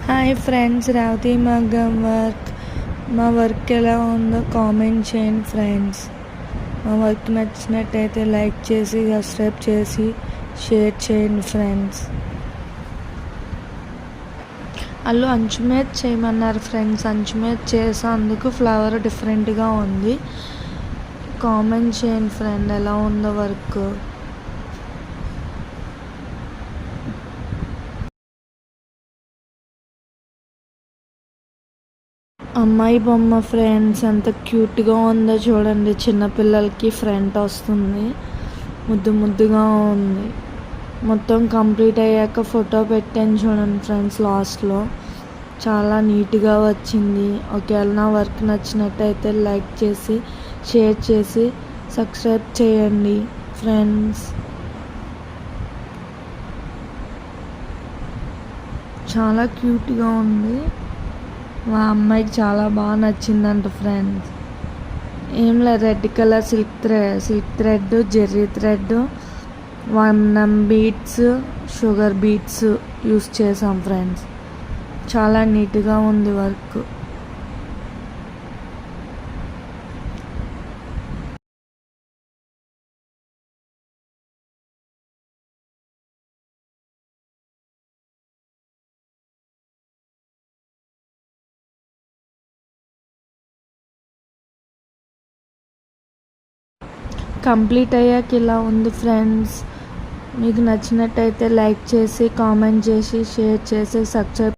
Hi friends, Revathi మగ్గం work. మా work ఎలా ఉందో కామెంట్ చేయండి ఫ్రెండ్స్. మా వర్క్ నచ్చినట్టయితే లైక్ చేసి సబ్స్క్రైబ్ చేసి షేర్ చేయండి ఫ్రెండ్స్. వాళ్ళు అంచు మీద చేయమన్నారు ఫ్రెండ్స్. అంచు మీద చేసేందుకు ఫ్లవర్ డిఫరెంట్గా ఉంది. కామెంట్ చేయండి ఫ్రెండ్, ఎలా ఉందో వర్క్. అమ్మాయి బొమ్మ ఫ్రెండ్స్ ఎంత క్యూట్గా ఉందో చూడండి. చిన్నపిల్లలకి ఫ్రంట్ వస్తుంది, ముద్దు ముద్దుగా ఉంది. మొత్తం కంప్లీట్ అయ్యాక ఫోటో పెట్టాను చూడండి ఫ్రెండ్స్. లాస్ట్లో చాలా నీట్గా వచ్చింది. ఒకవేళ నా వర్క్ నచ్చినట్టయితే లైక్ చేసి షేర్ చేసి సబ్స్క్రైబ్ చేయండి ఫ్రెండ్స్. చాలా క్యూట్గా ఉంది. మా అమ్మాయికి చాలా బాగా నచ్చిందంట ఫ్రెండ్స్. ఏం లేదు, red colour silk thread, Jerry thread, 1 beads, sugar beads use చేసాం ఫ్రెండ్స్. చాలా నీట్గా ఉంది వర్క్. కంప్లీట్ అయ్యాక ఇలా ఉంది ఫ్రెండ్స్. మీకు నచ్చినట్టయితే లైక్ చేసి కామెంట్ చేసి షేర్ చేసి సబ్స్క్రైబ్